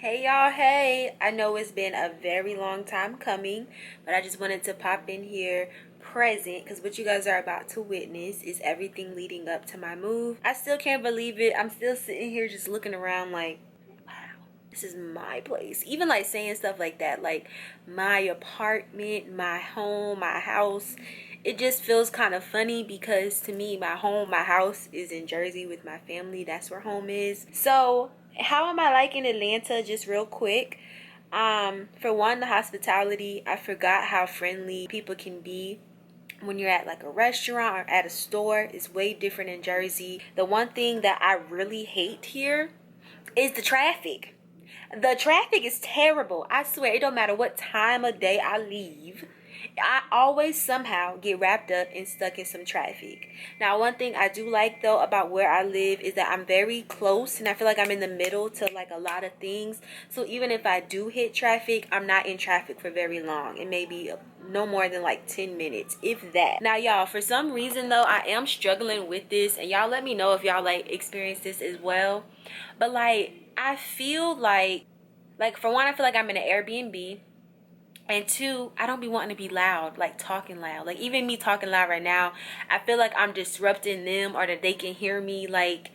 Hey y'all, hey! I know it's been a very long time coming, but I just wanted to pop in here present because what you guys are about to witness is everything leading up to my move. I still can't believe it. I'm still sitting here just looking around like, wow, this is my place. Even like saying stuff like that, like my apartment, my home, my house. It just feels kind of funny because to me, my home, my house is in Jersey with my family. That's where home is. So how am I liking Atlanta? Just real quick. For one, the hospitality. I forgot how friendly people can be when you're at like a restaurant or at a store. It's way different in Jersey. The one thing that I really hate here is the traffic. The traffic is terrible. I swear, it don't matter what time of day I leave, I always somehow get wrapped up and stuck in some traffic. Now, one thing I do like though about where I live is that I'm very close and I feel like I'm in the middle to like a lot of things. So even if I do hit traffic, I'm not in traffic for very long. It may be no more than like 10 minutes, if that. Now, y'all, for some reason though, I am struggling with this, and y'all let me know if y'all like experience this as well. But like, I feel like for one, I feel like I'm in an Airbnb. And two, I don't be wanting to be loud, like talking loud. Like even me talking loud right now, I feel like I'm disrupting them or that they can hear me. Like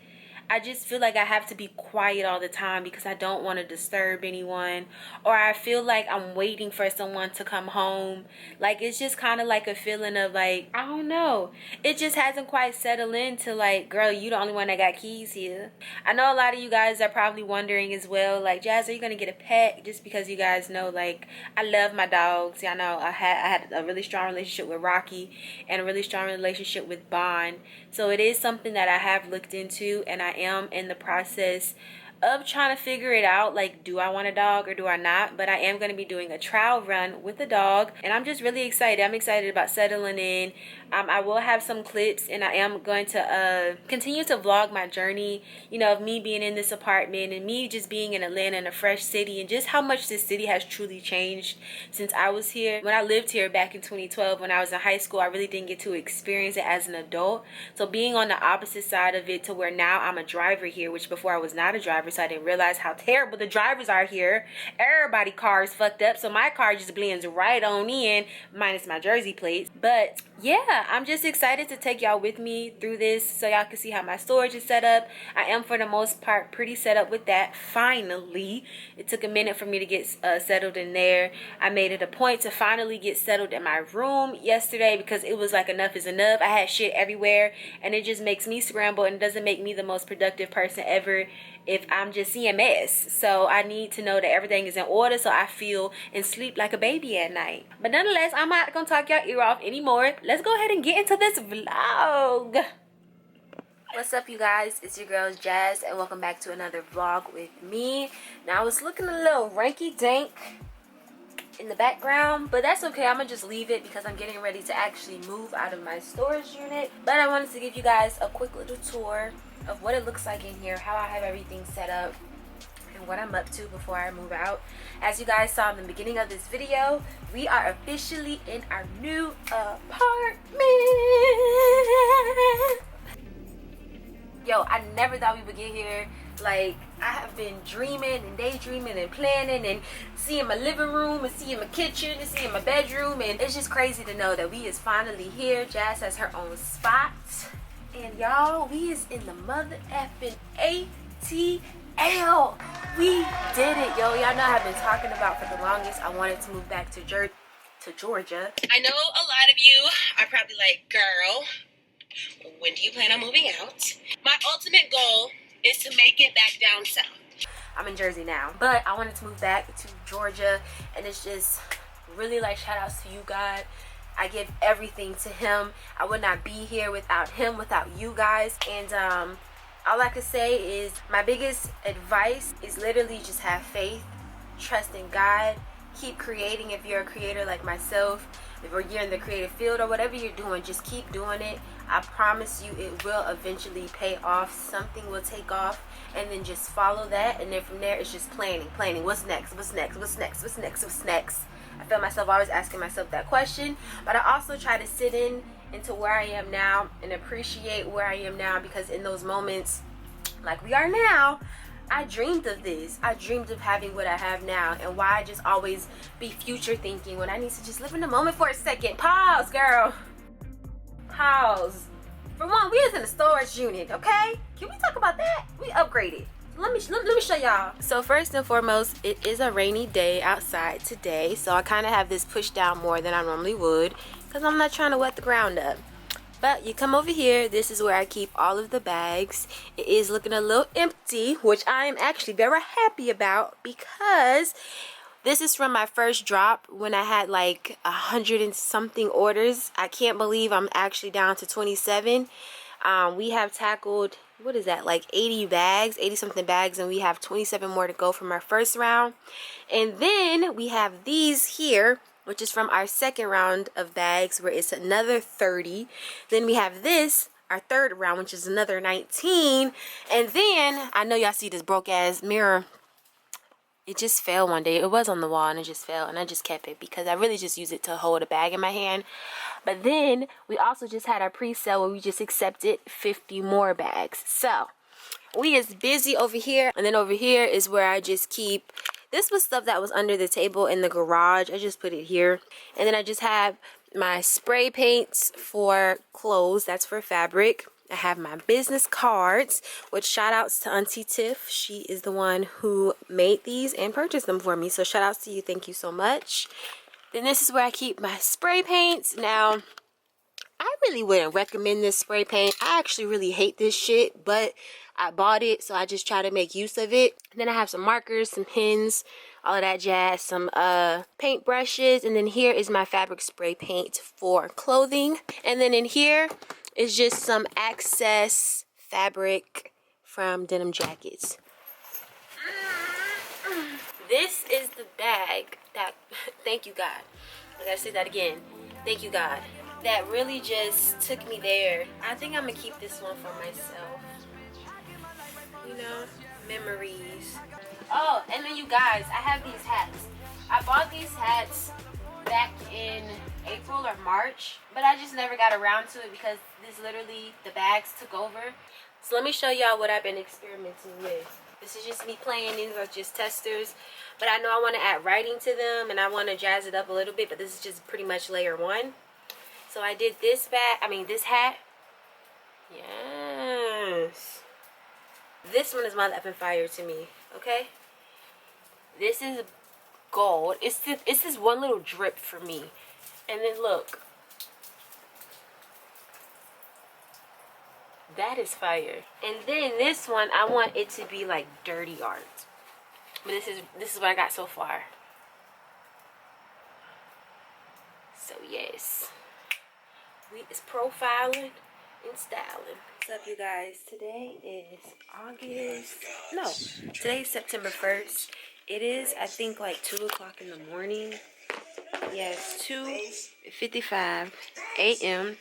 I just feel like I have to be quiet all the time because I don't want to disturb anyone. Or I feel like I'm waiting for someone to come home. Like it's just kind of like a feeling of like, I don't know. It just hasn't quite settled into like, girl, you the only one that got keys here. I know a lot of you guys are probably wondering as well, like, Jazz, are you going to get a pet? Just because you guys know, like, I love my dogs. Y'all know I had a really strong relationship with Rocky and a really strong relationship with Bond. So it is something that I have looked into, and I am in the process of trying to figure it out. Like, do I want a dog or do I not? But I am going to be doing a trial run with a dog, and I'm just really excited. I'm excited about settling in. I will have some clips, and I am going to continue to vlog my journey, you know, of me being in this apartment and me just being in Atlanta, in a fresh city, and just how much this city has truly changed since I was here. When I lived here back in 2012, when I was in high school, I really didn't get to experience it as an adult. So being on the opposite side of it to where now I'm a driver here, which before I was not a driver, so I didn't realize how terrible the drivers are here. Everybody car is fucked up, so my car just blends right on in, minus my Jersey plates. But yeah, I'm just excited to take y'all with me through this so y'all can see how my storage is set up. I am for the most part pretty set up with that. Finally, it took a minute for me to get settled in there. I made it a point to finally get settled in my room yesterday because it was like enough is enough. I had shit everywhere, and it just makes me scramble and doesn't make me the most productive person ever if I'm just seeing mess. So I need to know that everything is in order so I feel and sleep like a baby at night. But nonetheless, I'm not gonna talk y'all ear off anymore. Let's go ahead and get into this vlog. What's up, you guys? It's your girl Jazz, and welcome back to another vlog with me. Now I was looking a little ranky dank in the background, but that's okay. I'm gonna just leave it because I'm getting ready to actually move out of my storage unit. But I wanted to give you guys a quick little tour of what it looks like in here, how I have everything set up, and what I'm up to before I move out. As you guys saw in the beginning of this video, we are officially in our new apartment. Yo, I never thought we would get here. Like, I have been dreaming and daydreaming and planning and seeing my living room and seeing my kitchen and seeing my bedroom, and it's just crazy to know that we is finally here. Jazz has her own spot, and y'all, we is in the mother effing ATL. We did it, yo. Y'all know I've been talking about for the longest. I wanted to move back to Georgia. I know a lot of you are probably like, girl, when do you plan on moving out? My ultimate goal is to make it back down south. I'm in Jersey now, but I wanted to move back to Georgia, and it's just really like shout outs to you, God. I give everything to him. I would not be here without him, without you guys. And all I could say is my biggest advice is literally just have faith, trust in God, keep creating. If you're a creator like myself, if you're in the creative field or whatever you're doing, just keep doing it. I promise you it will eventually pay off. Something will take off, and then just follow that, and then from there it's just planning. What's next? I feel myself always asking myself that question, but I also try to sit into where I am now and appreciate where I am now, because in those moments like we are now, I dreamed of this. I dreamed of having what I have now, and why I just always be future thinking when I need to just live in the moment for a second. Pause, girl. Pause. For one, we is in a storage unit, okay? Can we talk about that? We upgraded. Let me show y'all. So first and foremost, it is a rainy day outside today, so I kind of have this pushed down more than I normally would because I'm not trying to wet the ground up. But you come over here, this is where I keep all of the bags. It is looking a little empty, which I am actually very happy about because this is from my first drop when I had like 100 and something orders. I can't believe I'm actually down to 27. We have tackled, what is that, like 80 something bags, and we have 27 more to go from our first round. And then we have these here, which is from our second round of bags, where it's another 30. Then we have this, our third round, which is another 19. And then I know y'all see this broke ass mirror. It just fell one day. It was on the wall and it just fell, and I just kept it because I really just use it to hold a bag in my hand. But then we also just had our pre-sale where we just accepted 50 more bags. So we is busy over here, and then over here is where I just keep, this was stuff that was under the table in the garage. I just put it here. And then I just have my spray paints for clothes. That's for fabric. I have my business cards, which shout outs to Auntie Tiff. She is the one who made these and purchased them for me. So shout outs to you. Thank you so much. Then this is where I keep my spray paints. Now, I really wouldn't recommend this spray paint. I actually really hate this shit, but I bought it, so I just try to make use of it. And then I have some markers, some pens, all of that jazz, some paint brushes, and then here is my fabric spray paint for clothing. And then in here is just some excess fabric from denim jackets. This is the bag that, thank you God, I gotta say that again, thank you God, that really just took me there. I think I'm gonna keep this one for myself, you know, memories. Oh, and then you guys, I have these hats. I bought these hats back in April or March, but I just never got around to it because this literally, the bags took over. So let me show y'all what I've been experimenting with. This is just me playing. These are just testers, but I know I want to add writing to them and I want to jazz it up a little bit, but this is just pretty much layer one. So I did this this hat. Yes. This one is mother effing fire to me, okay? This is gold. It's this one little drip for me. And then look. That is fire. And then this one, I want it to be like dirty art. But this is what I got so far. So yes. We is profiling and styling. What's up, you guys? Today is today's September 1st. It is, I think, like 2 o'clock in the morning. Yes, 2:55 a.m.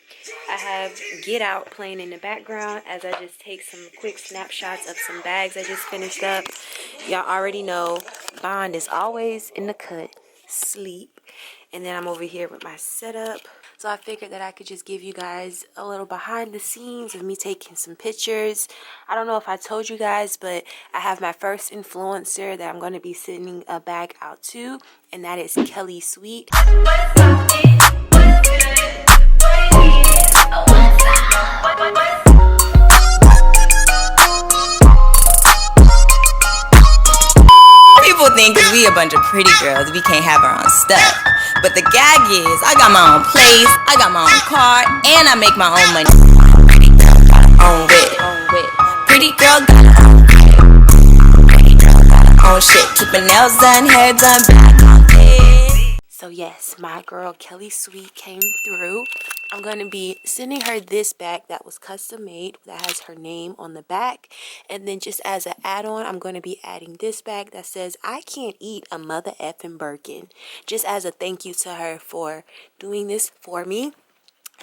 I have Get Out playing in the background as I just take some quick snapshots of some bags I just finished up. Y'all already know Bond is always in the cut, sleep. And then I'm over here with my setup. So I figured that I could just give you guys a little behind the scenes of me taking some pictures. I don't know if I told you guys, but I have my first influencer that I'm going to be sending a bag out to, and that is Kelly Sweet. People think cause we a bunch of pretty girls, we can't have our own stuff. But the gag is, I got my own place, I got my own car, and I make my own money. Pretty girl got her own whip. Pretty girl got her own whip. Pretty girl got her own shit. Keep her nails done, hair done, back on it. So yes, my girl Kelly Sweet came through. I'm going to be sending her this bag that was custom made that has her name on the back. And then just as an add-on, I'm going to be adding this bag that says, I can't eat a mother effing Birkin. Just as a thank you to her for doing this for me.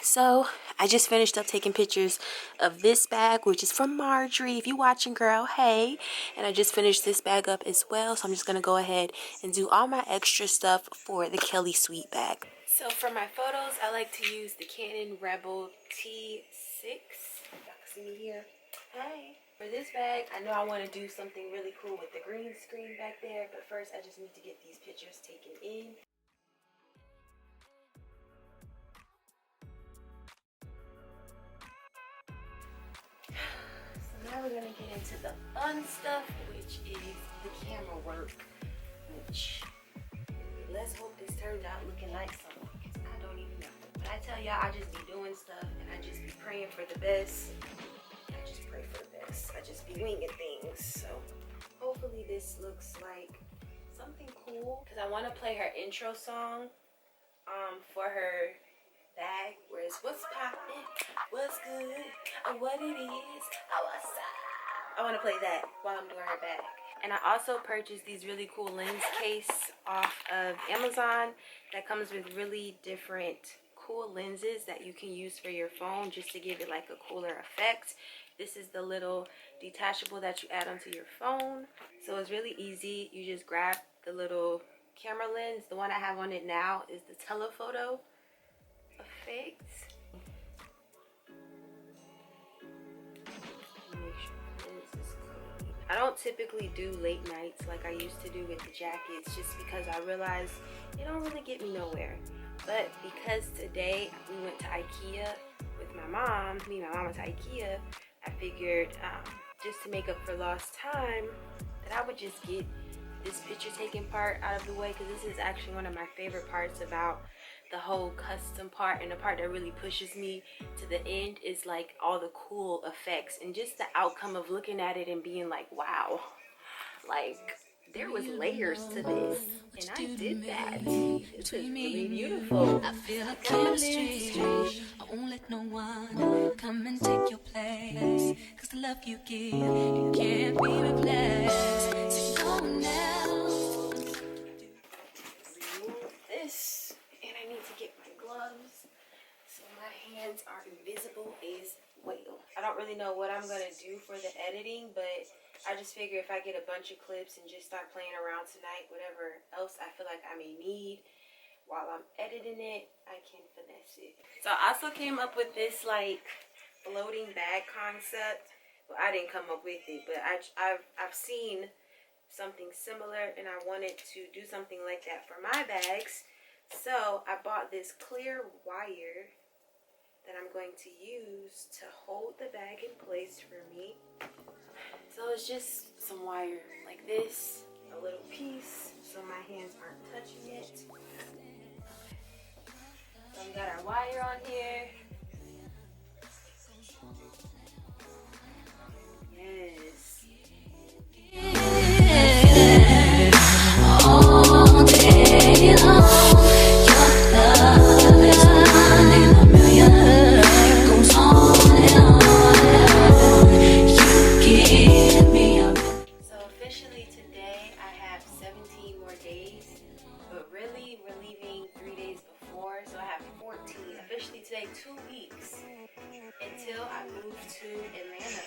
So I just finished up taking pictures of this bag, which is from Marjorie. If you're watching, girl, hey. And I just finished this bag up as well. So I'm just going to go ahead and do all my extra stuff for the Kelly Sweet bag. So for my photos, I like to use the Canon Rebel T6. Y'all can see me here. Hey. For this bag, I know I want to do something really cool with the green screen back there, but first I just need to get these pictures taken in. So now we're going to get into the fun stuff, which is the camera work, which let's hope this turns out looking like something, because I don't even know. But I tell y'all, I just be doing stuff and I just be praying for the best. I just pray for the best. I just be winging things. So hopefully this looks like something cool, because I want to play her intro song for her bag, where it's what's poppin', what's good, what it is, what's up. I want to play that while I'm doing her bag. And I also purchased these really cool lens case off of Amazon that comes with really different cool lenses that you can use for your phone just to give it like a cooler effect. This is the little detachable that you add onto your phone. So it's really easy. You just grab the little camera lens. The one I have on it now is the telephoto effect. Make sure this is clean. I don't typically do late nights like I used to do with the jackets, just because I realized they don't really get me nowhere. But because today we went to IKEA with my mom, me and my mom went to IKEA, I figured just to make up for lost time that I would just get this picture taking part out of the way, because this is actually one of my favorite parts about the whole custom part, and the part that really pushes me to the end is like all the cool effects and just the outcome of looking at it and being like, wow, like there was layers to this and I did that. This is really beautiful. I feel like chemistry. I won't let no one come and take your place, cause the love you give, it can't be replaced. So no one else. Remove this, and I need to get my gloves so my hands are invisible as well. I don't really know what I'm gonna do for the editing, but I just figure if I get a bunch of clips and just start playing around tonight, whatever else I feel like I may need while I'm editing it, I can finesse it. So I also came up with this like floating bag concept. Well, I didn't come up with it, but I've seen something similar and I wanted to do something like that for my bags. So I bought this clear wire that I'm going to use to hold the bag in place for me. So it's just some wire like this, a little piece, so my hands aren't touching it. So we got our wire on here. Yes. All day long, your love is one in a million. It goes on and on. You give me a. So officially today I have 17 more days, but really we're leaving 3 days before, so I have 14. Officially today, 2 weeks until I move to Atlanta.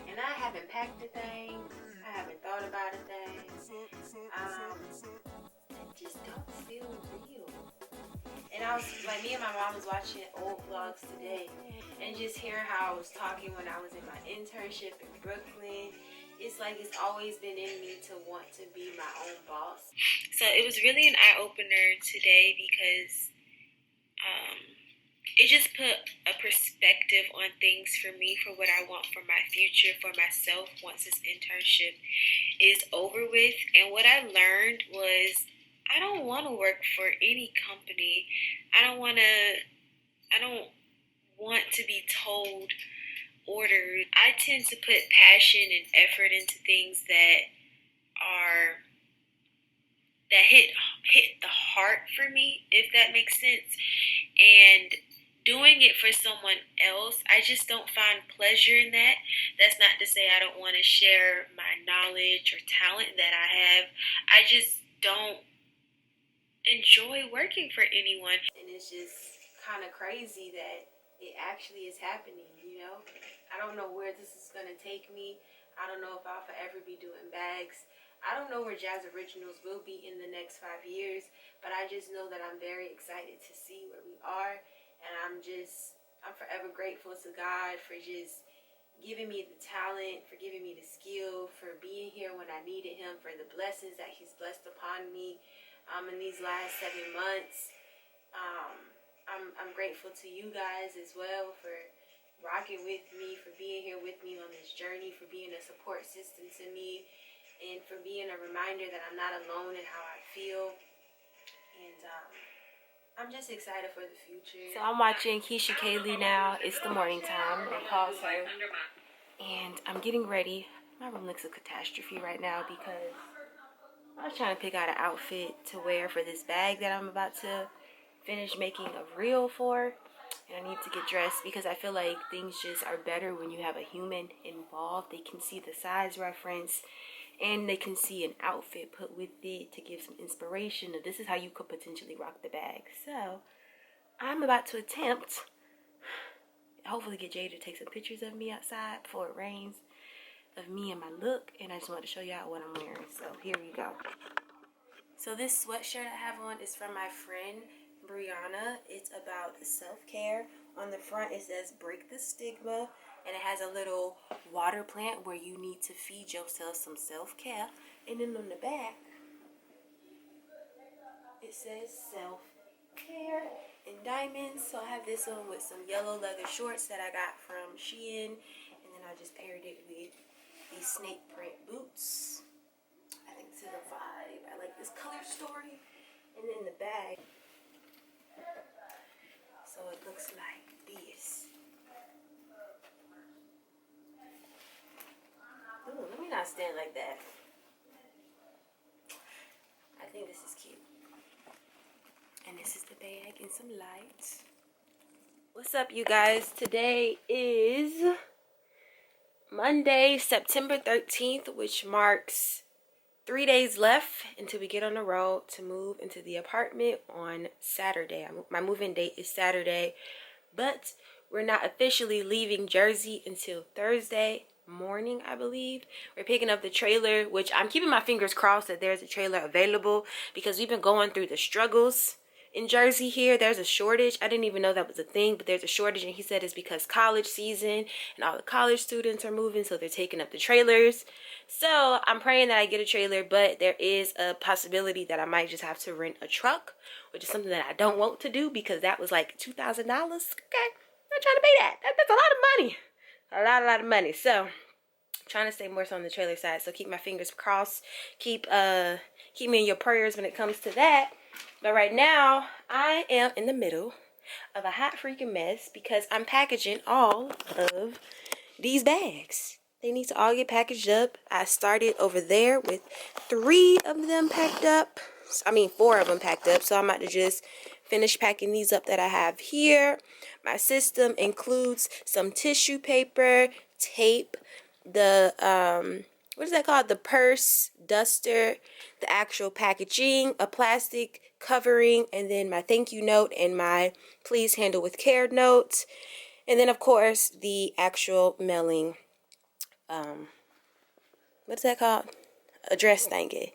And I haven't packed a thing, I haven't thought about a thing. It just don't feel real. And I was like, me and my mom was watching old vlogs today and just hearing how I was talking when I was in my internship in Brooklyn. It's like it's always been in me to want to be my own boss. So it was really an eye-opener today because it just put a perspective on things for me, for what I want for my future, for myself once this internship is over with. And what I learned was I don't want to work for any company. I don't want to be told orders. I tend to put passion and effort into things that hit the heart for me, if that makes sense. And doing it for someone else, I just don't find pleasure in that. That's not to say I don't want to share my knowledge or talent that I have. I just don't enjoy working for anyone. And it's just kind of crazy that it actually is happening, you know? I don't know where this is going to take me. I don't know if I'll forever be doing bags. I don't know where Jazz Originals will be in the next 5 years, but I just know that I'm very excited to see where we are. And I'm forever grateful to God for just giving me the talent, for giving me the skill, for being here when I needed him, for the blessings that he's blessed upon me in these last 7 months. I'm grateful to you guys as well for rocking with me, for being here with me on this journey, for being a support system to me, and for being a reminder that I'm not alone in how I feel. And I'm just excited for the future. So I'm watching Keisha Kaylee now. It's the morning time. I pause her. And I'm getting ready. My room looks a catastrophe right now because I was trying to pick out an outfit to wear for this bag that I'm about to finish making a reel for. And I need to get dressed because I feel like things just are better when you have a human involved. They can see the size reference and they can see an outfit put with it to give some inspiration of this is how you could potentially rock the bag. So I'm about to attempt, hopefully get Jay to take some pictures of me outside before it rains, of me and my look. And I just want to show y'all what I'm wearing. So here we go. So this sweatshirt I have on is from my friend Brianna. It's about self-care. On the front it says break the stigma, and it has a little water plant where you need to feed yourself some self-care. And then on the back it says self-care in diamonds. So I have this on with some yellow leather shorts that I got from Shein, and then I just paired it with these snake print boots. I think it's a vibe. I like this color story. And then the bag, so it looks like this. Ooh, let me not stand like that. I think this is cute. And this is the bag and some lights. What's up, you guys? Today is Monday, September 13th, which marks 3 days left until we get on the road to move into the apartment on Saturday. My move-in date is Saturday, but we're not officially leaving Jersey until Thursday morning, I believe. We're picking up the trailer, which I'm keeping my fingers crossed that there's a trailer available because we've been going through the struggles in Jersey here. There's a shortage. I didn't even know that was a thing, but there's a shortage, and he said it's because college season and all the college students are moving, so they're taking up the trailers. So I'm praying that I get a trailer, but there is a possibility that I might just have to rent a truck, which is something that I don't want to do because that was like $2,000. Okay, I'm not trying to pay that. That's a lot of money. A lot of money. So I'm trying to stay more so on the trailer side. So keep my fingers crossed. Keep me in your prayers when it comes to that. But right now, I am in the middle of a hot freaking mess because I'm packaging all of these bags. They need to all get packaged up. I started over there with 3 of them packed up. I mean, 4 of them packed up. So I'm about to just finish packing these up that I have here. My system includes some tissue paper, tape, the what is that called? The purse, duster, the actual packaging, a plastic covering, and then my thank you note and my please handle with care notes. And then, of course, the actual mailing, what is that called? Address thingy.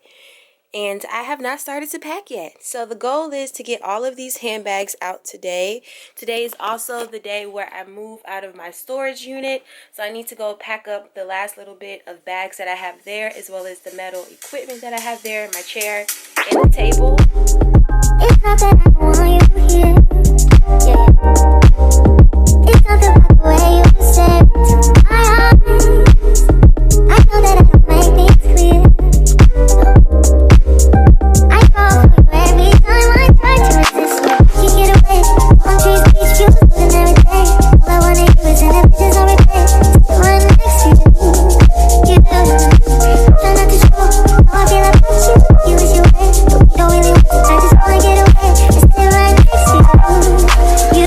And I have not started to pack yet. So the goal is to get all of these handbags out today. Today is also the day where I move out of my storage unit. So I need to go pack up the last little bit of bags that I have there, as well as the metal equipment that I have there, my chair and the table. It's not that I want you here. Yeah. It's not the way you say to my eyes. I know that I don't make things clear. I fall for you every time I try to resist you. You get away, palm trees, beach views, and every day. All I wanna do is send the pictures on replay. Still right next to you. You do. Try not to show how I feel about you. You wish you would, but we don't really want. I just wanna get away. It's still right next to you.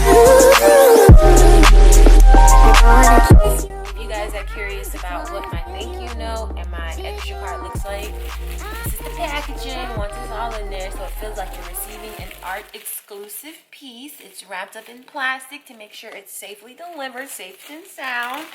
I wanna kiss you. If you guys are curious about what my thank you note and my extra card looks like, this is the packaging. Once it's all in there, so it feels like you're receiving an art exclusive piece. It's wrapped up in plastic to make sure it's safely delivered, safe and sound.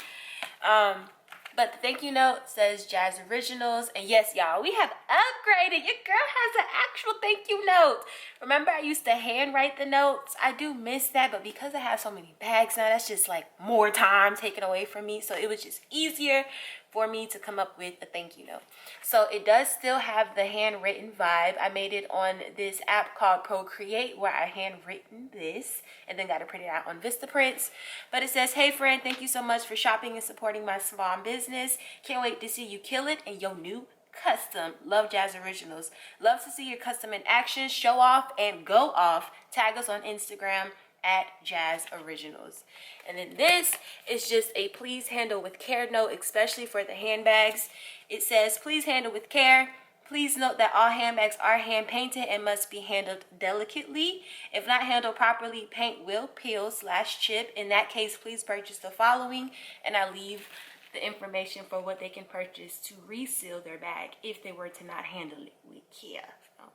But the thank you note says Jazz Originals. And yes, y'all, we have upgraded. Your girl has an actual thank you note. Remember, I used to handwrite the notes. I do miss that, but because I have so many bags now, that's just like more time taken away from me. So it was just easier for me to come up with a thank you note. So it does still have the handwritten vibe. I made it on this app called Procreate, where I handwritten this and then got it printed out on Vistaprints. But it says, hey friend, thank you so much for shopping and supporting my small business. Can't wait to see you kill it in your new custom. Love Jazz Originals. Love to see your custom in action. Show off and go off. Tag us on Instagram at Jazz Originals. And then this is just a please handle with care note, especially for the handbags. It says, please handle with care. Please note that all handbags are hand painted and must be handled delicately. If not handled properly, paint will peel/chip. In that case, please purchase the following, and I leave the information for what they can purchase to reseal their bag if they were to not handle it with care.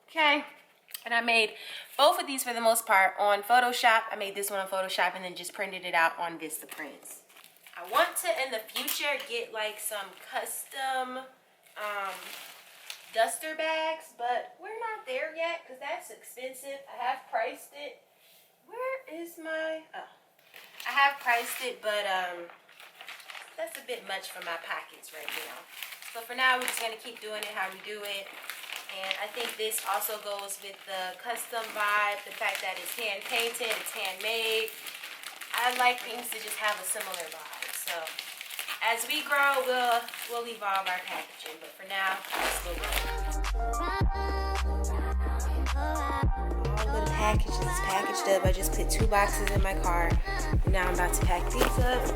Okay. And I made both of these for the most part on Photoshop. I made this one on Photoshop and then just printed it out on Vistaprints. I want to, in the future, get like some custom duster bags, but we're not there yet because that's expensive. I have priced it. Where is my... Oh. I have priced it, but that's a bit much for my pockets right now. So for now, we're just going to keep doing it how we do it. And I think this also goes with the custom vibe, the fact that it's hand painted, it's handmade. I like things to just have a similar vibe. So as we grow, we'll evolve our packaging. But for now, let's go. All the package is packaged up. I just put 2 boxes in my car. And now I'm about to pack these up.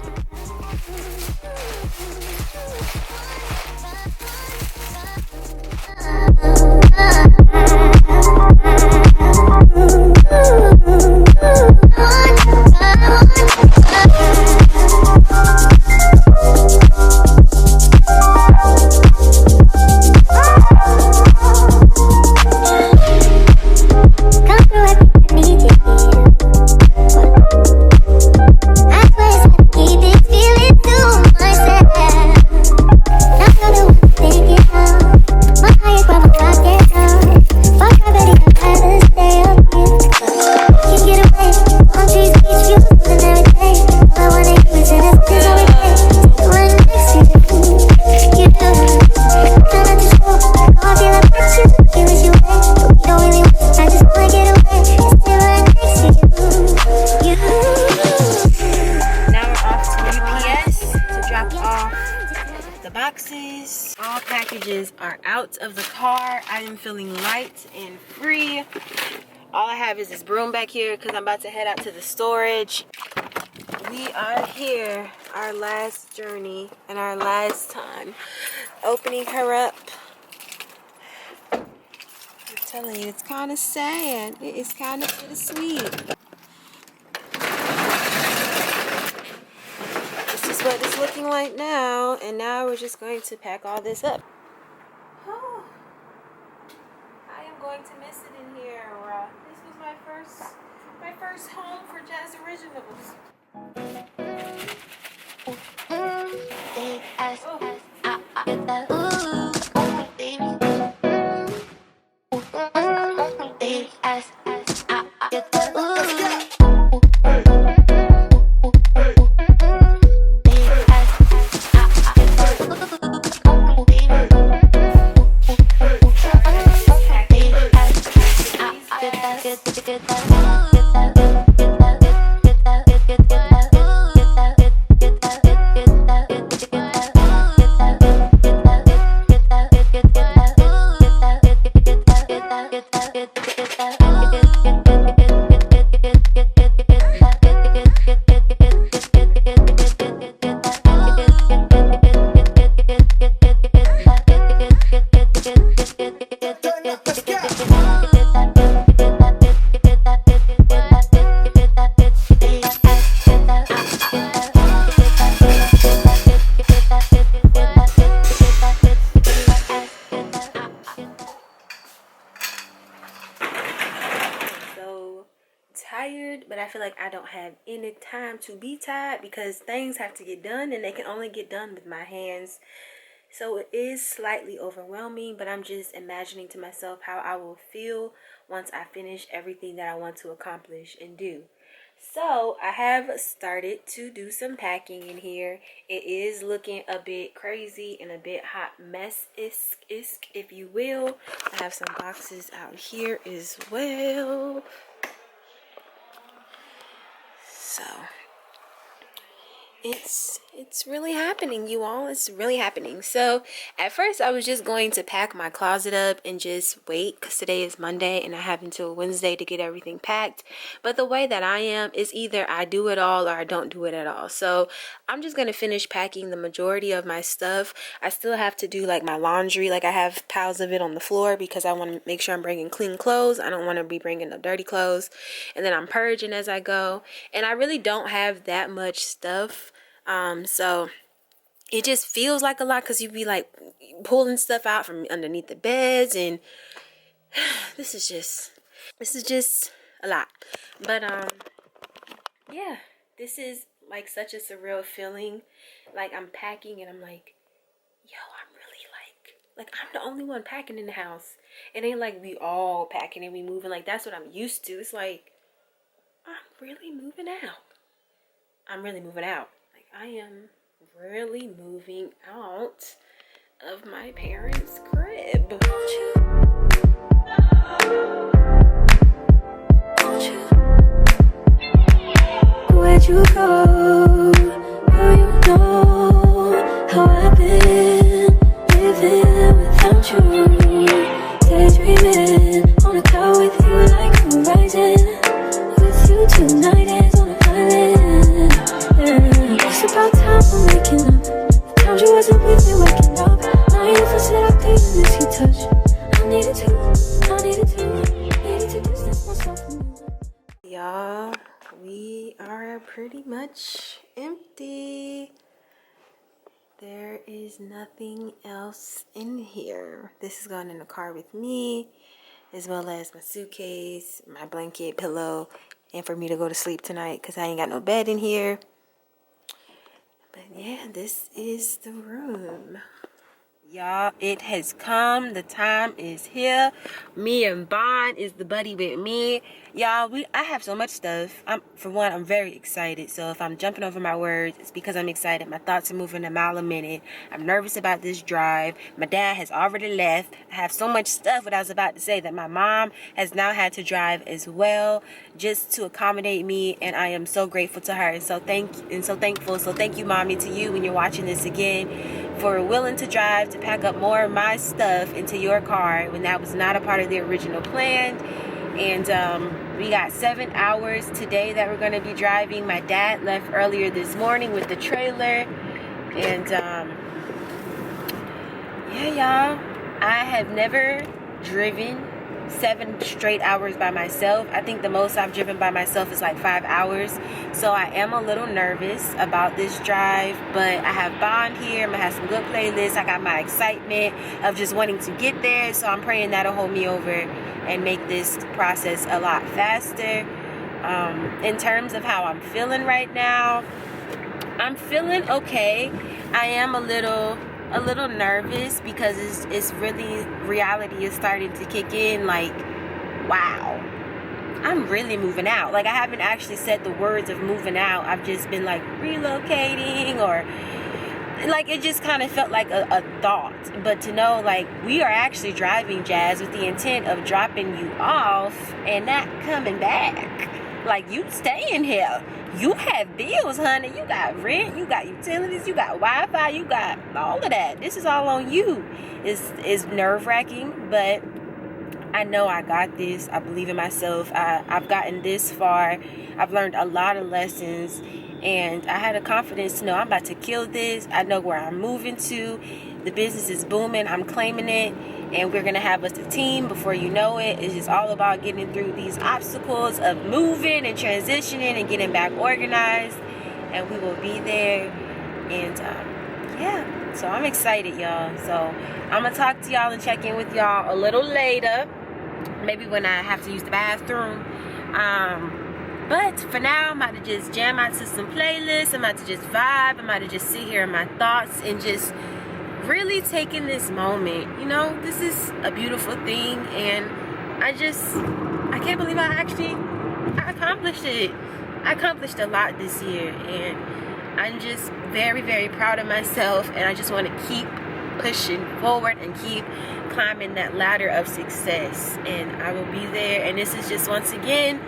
All packages are out of the car. I am feeling light and free. All I have is this broom back here because I'm about to head out to the storage. We are here, our last journey and our last time. Opening her up. I'm telling you, it's kind of sad. It is kind of bittersweet. What it's looking like now, and now we're just going to pack all this up. Oh, I am going to miss it in here. This was my first home for Jazz Originals. tired, but I feel like I don't have any time to be tired because things have to get done and they can only get done with my hands. So it is slightly overwhelming, but I'm just imagining to myself how I will feel once I finish everything that I want to accomplish and do. So I have started to do some packing in here. It is looking a bit crazy and a bit hot mess-isk, if you will. I have some boxes out here as well. So it's really happening, you all. It's really happening. So at first I was just going to pack my closet up and just wait because today is Monday and I have until Wednesday to get everything packed. But the way that I am is either I do it all or I don't do it at all. So I'm just going to finish packing the majority of my stuff. I still have to do like my laundry. Like I have piles of it on the floor because I want to make sure I'm bringing clean clothes. I don't want to be bringing no dirty clothes. And then I'm purging as I go. And I really don't have that much stuff. So it just feels like a lot because you be like pulling stuff out from underneath the beds, and this is just a lot. But yeah, this is like such a surreal feeling. Like I'm packing and I'm like, yo, I'm really like I'm the only one packing in the house. It ain't like we all packing and we moving. Like that's what I'm used to. It's like I'm really moving out. Like I am really moving out of my parents' crib. Where'd you go? Girl, you know how I've been living without you. Daydreaming on a cloud with you like horizon. With you tonight is on an island. It's about time I'm waking up. The times you wasn't with me waking up. Now you feel seductive in this heat touch. I needed to distance myself from you. Y'all, we are pretty much empty. There is nothing else in here. This is going in the car with me, as well as my suitcase, my blanket, pillow, and for me to go to sleep tonight because I ain't got no bed in here. But yeah, this is the room. Y'all, it has come. The time is here. Me and Bond is the buddy with me. Y'all, I have so much stuff. For one, I'm very excited. So if I'm jumping over my words, it's because I'm excited. My thoughts are moving a mile a minute. I'm nervous about this drive. My dad has already left. I have so much stuff what I was about to say that my mom has now had to drive as well just to accommodate me, and I am so grateful to her and so thankful. So thank you, mommy, to you when you're watching this again, for willing to drive to pack up more of my stuff into your car when that was not a part of the original plan. And we got 7 hours today that we're going to be driving. My dad left earlier this morning with the trailer. And yeah, y'all, I have never driven 7 straight hours by myself. I think the most I've driven by myself is like 5 hours. So I am a little nervous about this drive, but I have Bond here. I'm gonna have some good playlists. I got my excitement of just wanting to get there, so I'm praying that'll hold me over and make this process a lot faster. In terms of how I'm feeling right now, I'm feeling okay. I am a little nervous because it's really, reality is starting to kick in. Like, wow, I'm really moving out. Like, I haven't actually said the words of moving out. I've just been like relocating, or like it just kind of felt like a thought. But to know like we are actually driving, Jazz, with the intent of dropping you off and not coming back. Like, you staying here. You have bills, honey. You got rent, you got utilities, you got Wi-Fi, you got all of that. This is all on you. It's nerve-wracking, but I know I got this. I believe in myself. I've gotten this far. I've learned a lot of lessons, and I had a confidence to know I'm about to kill this. I know where I'm moving to. The business is booming. I'm claiming it, and we're going to have us a team before you know it. It's just all about getting through these obstacles of moving and transitioning and getting back organized, and we will be there. And yeah, so I'm excited, y'all. So I'm going to talk to y'all and check in with y'all a little later, maybe when I have to use the bathroom. But for now, I'm about to just jam out to some playlists. I'm about to just vibe. I'm about to just sit here in my thoughts and just really take in this moment. You know, this is a beautiful thing, and I can't believe I accomplished it. I accomplished a lot this year, and I'm just very, very proud of myself, and I just want to keep pushing forward and keep climbing that ladder of success, and I will be there. And this is just once again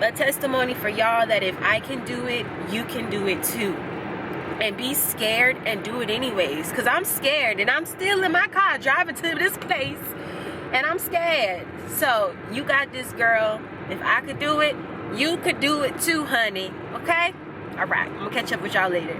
a testimony for y'all that if I can do it, you can do it too. And be scared and do it anyways, because I'm scared and I'm still in my car driving to this place and I'm scared. So you got this, girl. If I could do it, you could do it too, honey. Okay? All right, I'm gonna catch up with y'all later.